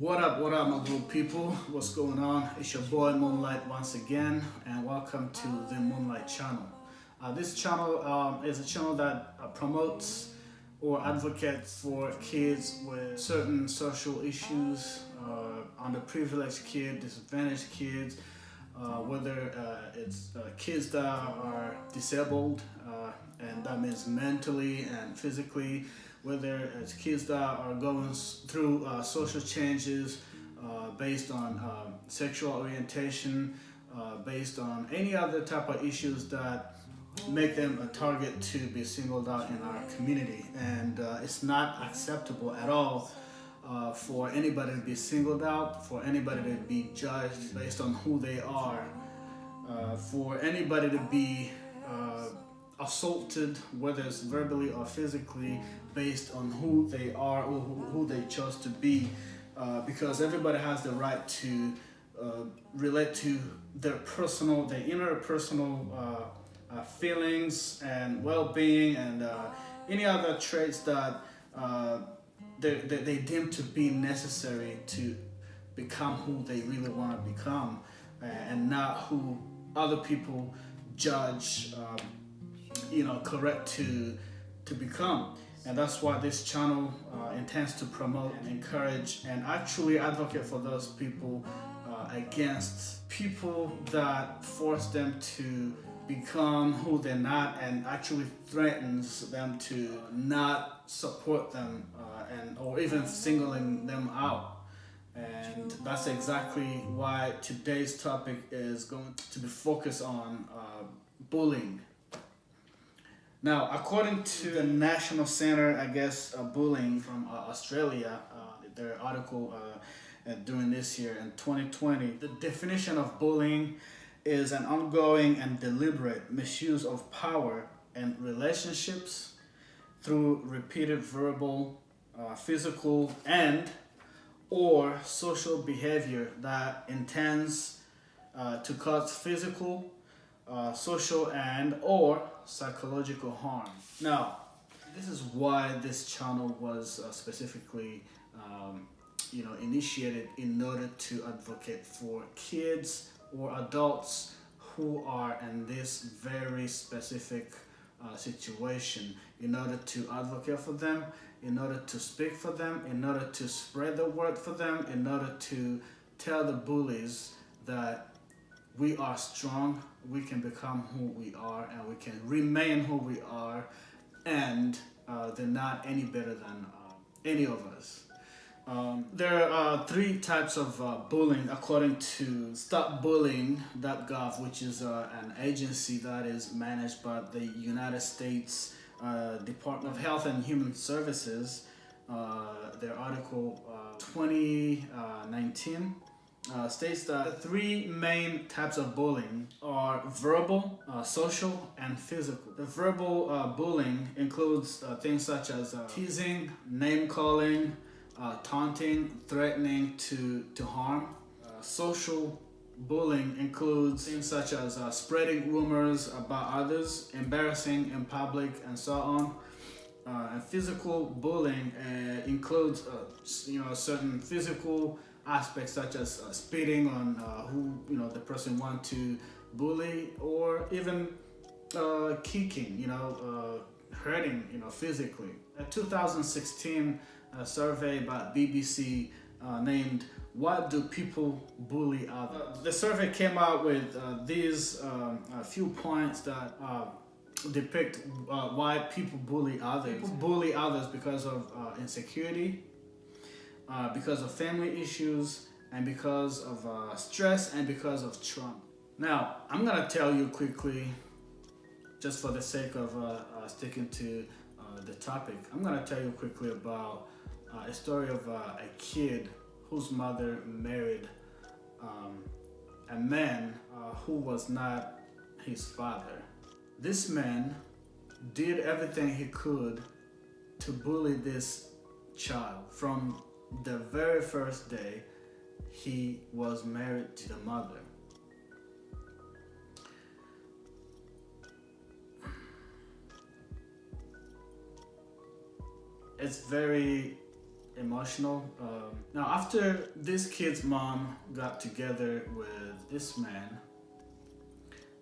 What up, my good people? What's going on? It's your boy Moonlight once again, and welcome to the Moonlight channel. This channel is a channel that promotes or advocates for kids with certain social issues, underprivileged kids, disadvantaged kids, whether it's kids that are disabled, and that means mentally and physically, whether it's kids that are going through social changes based on sexual orientation, based on any other type of issues that make them a target to be singled out in our community. And it's not acceptable at all for anybody to be singled out, for anybody to be judged based on who they are, for anybody to be assaulted, whether it's verbally or physically, based on who they are or who they chose to be, because everybody has the right to relate to their interpersonal feelings and well-being and any other traits that they deem to be necessary to become who they really want to become, and not who other people judge correct to become. And that's why this channel intends to promote and encourage and actually advocate for those people, against people that force them to become who they're not and actually threatens them to not support them, or even singling them out. And that's exactly why today's topic is going to be focused on bullying. Now, according to the National Center, Bullying from Australia, their article during this year in 2020, the definition of bullying is an ongoing and deliberate misuse of power and relationships through repeated verbal, physical, and or social behavior that intends to cause physical, social, and or psychological harm. Now, this is why this channel was specifically initiated in order to advocate for kids or adults who are in this very specific situation, in order to advocate for them, in order to speak for them, in order to spread the word for them, in order to tell the bullies that we are strong, we can become who we are, and we can remain who we are, and they're not any better than any of us. There are three types of bullying according to StopBullying.gov, which is an agency that is managed by the United States Department of Health and Human Services. Their article 2019 states that the three main types of bullying are verbal, social, and physical. The verbal bullying includes things such as teasing, name-calling, taunting, threatening to harm. Social bullying includes things such as spreading rumors about others, embarrassing in public, and so on. And physical bullying includes certain physical aspects such as spitting on who the person wants to bully, or even kicking, hurting physically. A 2016 survey by BBC named "Why Do People Bully Others?" The survey came out with these few points that depict why people bully others. People bully others because of insecurity, because of family issues, and because of stress, and because of trauma. Now, I'm gonna tell you quickly, just for the sake of sticking to the topic, I'm gonna tell you quickly about a story of a kid whose mother married a man who was not his father. This man did everything he could to bully this child from the very first day he was married to the mother. It's emotional. Now, after this kid's mom got together with this man,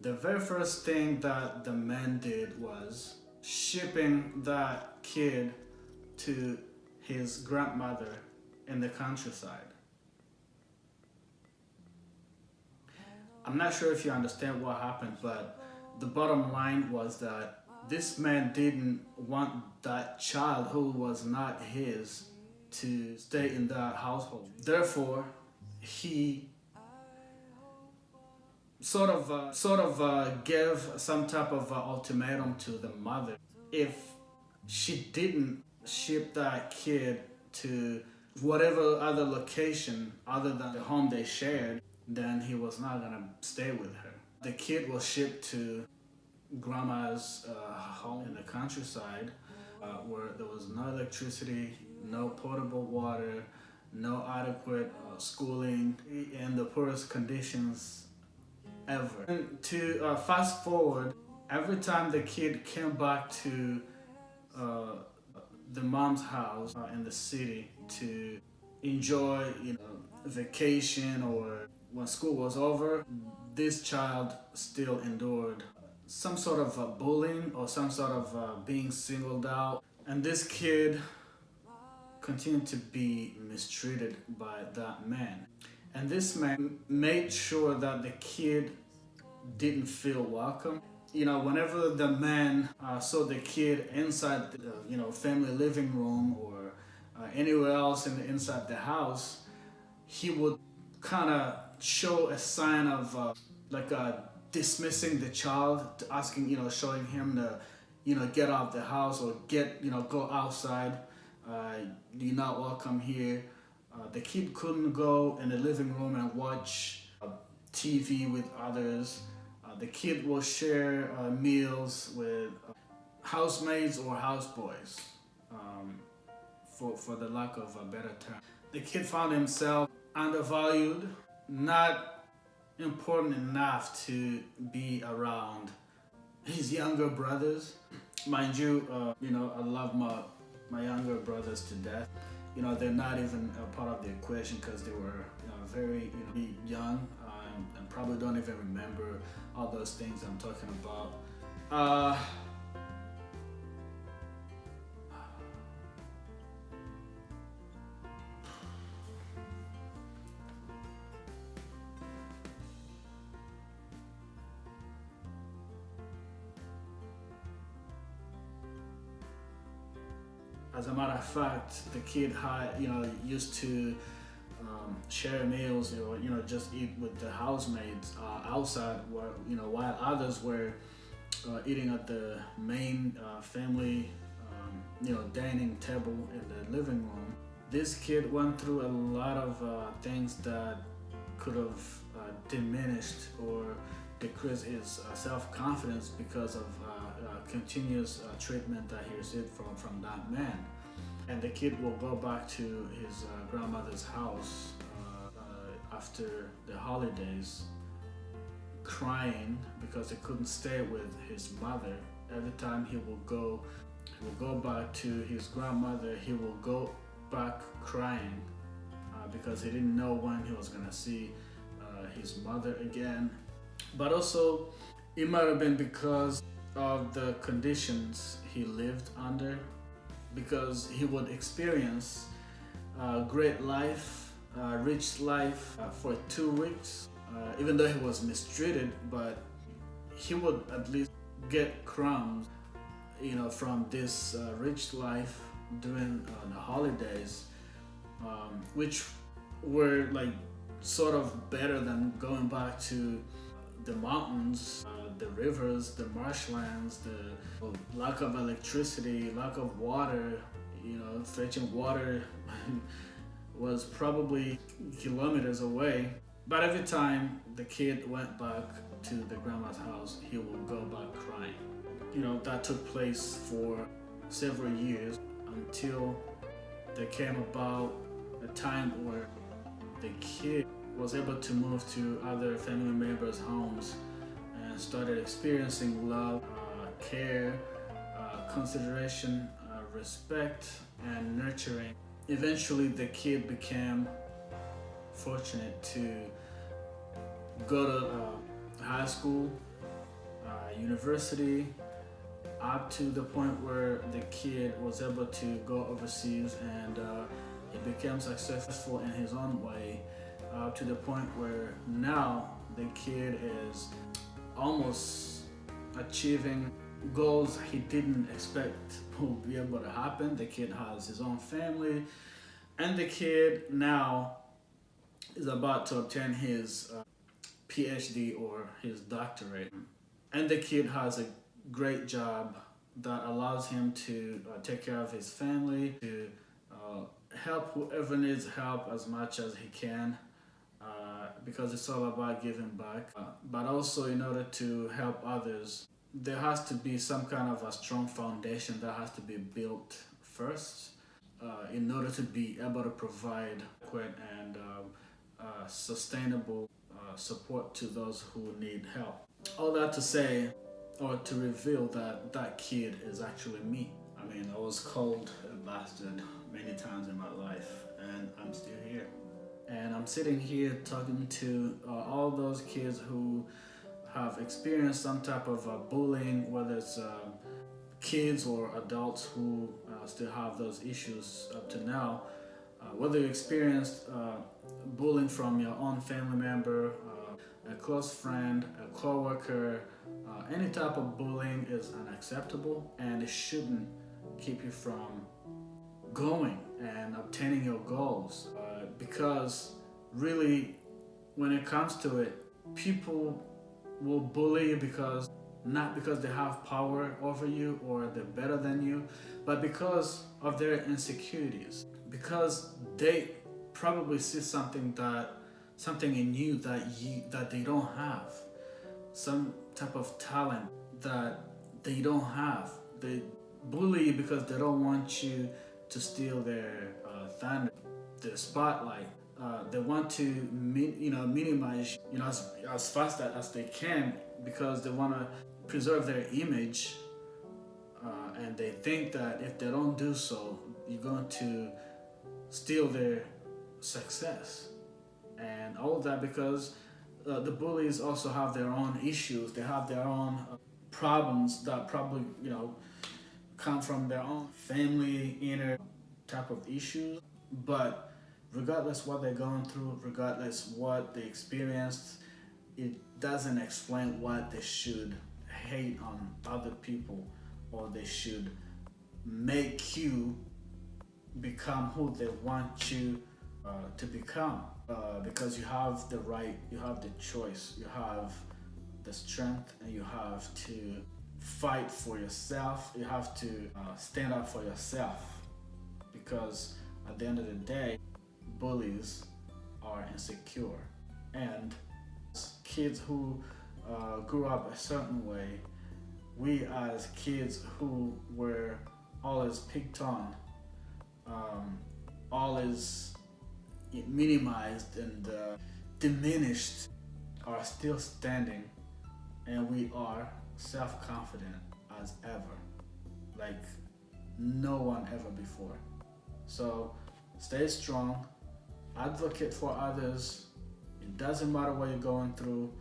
the very first thing that the man did was shipping that kid to his grandmother in the countryside. I'm not sure if you understand what happened, but the bottom line was that this man didn't want that child who was not his to stay in that household. Therefore, he gave some type of ultimatum to the mother. If she didn't ship that kid to whatever other location other than the home they shared, then he was not gonna stay with her. The kid was shipped to grandma's home in the countryside, where there was no electricity, no potable water, no adequate schooling, in the poorest conditions ever. And to fast forward, every time the kid came back to the mom's house in the city to enjoy, vacation, or when school was over, this child still endured some sort of bullying or some sort of being singled out. And this kid continued to be mistreated by that man. And this man made sure that the kid didn't feel welcome. Whenever the man saw the kid inside the family living room or anywhere else inside the house, he would kind of show a sign of dismissing the child, asking, showing him to, get out of the house or go outside. You're not welcome here. The kid couldn't go in the living room and watch TV with others. The kid will share meals with housemaids or houseboys, for the lack of a better term. The kid found himself undervalued, not important enough to be around his younger brothers. Mind you, I love my younger brothers to death. They're not even a part of the equation because they were very young, and probably don't even remember all those things I'm talking about. As a matter of fact, the kid used to share meals or just eat with the housemaids outside, while others were eating at the main family dining table in the living room. This kid went through a lot of things that could have diminished or decreased his self-confidence because of continuous treatment that he received from that man. And the kid will go back to his grandmother's house after the holidays, crying because he couldn't stay with his mother. Every time he will go back to his grandmother, he will go back crying because he didn't know when he was gonna see his mother again. But also, it might have been because of the conditions he lived under, because he would experience great life, rich life for 2 weeks, even though he was mistreated, but he would at least get crumbs, from this rich life during the holidays, which were sort of better than going back to the mountains, the rivers, the marshlands, the lack of electricity, lack of water. Fetching water was probably kilometers away. But every time the kid went back to the grandma's house, he would go back crying. That took place for several years until there came about a time where the kid was able to move to other family members' homes and started experiencing love, care, consideration, respect, and nurturing. eventually the kid became fortunate to go to high school, university, up to the point where the kid was able to go overseas, and he became successful in his own way, to the point where now the kid is almost achieving goals he didn't expect would be able to happen. The kid has his own family, and the kid now is about to obtain his PhD or his doctorate. And the kid has a great job that allows him to take care of his family, to help whoever needs help as much as he can, because it's all about giving back. But also, in order to help others, there has to be some kind of a strong foundation that has to be built first, in order to be able to provide adequate and sustainable support to those who need help. All that to say, or to reveal that that kid is actually me. I mean, I was called a bastard many times in my life, and I'm still here. And I'm sitting here talking to all those kids who have experienced some type of bullying, whether it's kids or adults who still have those issues up to now. Whether you experienced bullying from your own family member, a close friend, a coworker, any type of bullying is unacceptable, and it shouldn't keep you from going and obtaining your goals. Because really, when it comes to it, people will bully you because not because they have power over you or they're better than you, but because of their insecurities. Because they probably see something in you that they don't have, some type of talent that they don't have. They bully you because they don't want you to steal their thunder, their spotlight. They want to minimize as fast as they can, because they want to preserve their image, and they think that if they don't do so, you're going to steal their success. And all of that because the bullies also have their own issues. They have their own problems that probably come from their own family inner type of issues. But regardless what they're going through, regardless what they experienced, it doesn't explain why they should hate on other people, or they should make you become who they want you to become. Because you have the right, you have the choice, you have the strength, and you have to fight for yourself. You have to stand up for yourself, because at the end of the day, bullies are insecure. And kids who grew up a certain way, we as kids who were always picked on, always minimized and diminished, are still standing, and we are self-confident as ever, like no one ever before. So stay strong, advocate for others. It doesn't matter what you're going through.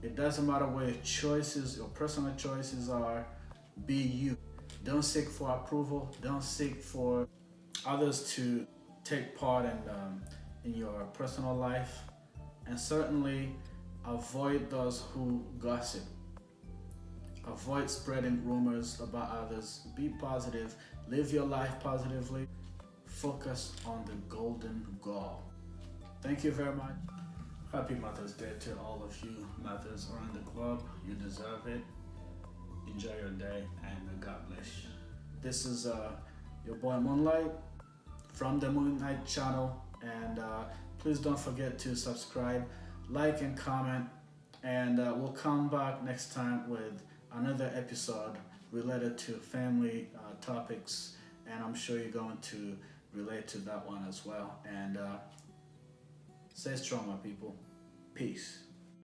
It doesn't matter what your choices, your personal choices are. Be you. Don't seek for approval. Don't seek for others to take part in your personal life. And certainly avoid those who gossip. Avoid spreading rumors about others. Be positive. Live your life positively. Focus on the golden goal. Thank you very much. Happy Mother's Day to all of you mothers around the globe. You deserve it. Enjoy your day, and God bless you. This is your boy Moonlight from the Moonlight channel, and please don't forget to subscribe, like, and comment, and we'll come back next time with another episode related to family topics, and I'm sure you're going to relate to that one as well. And stay strong, my people. Peace.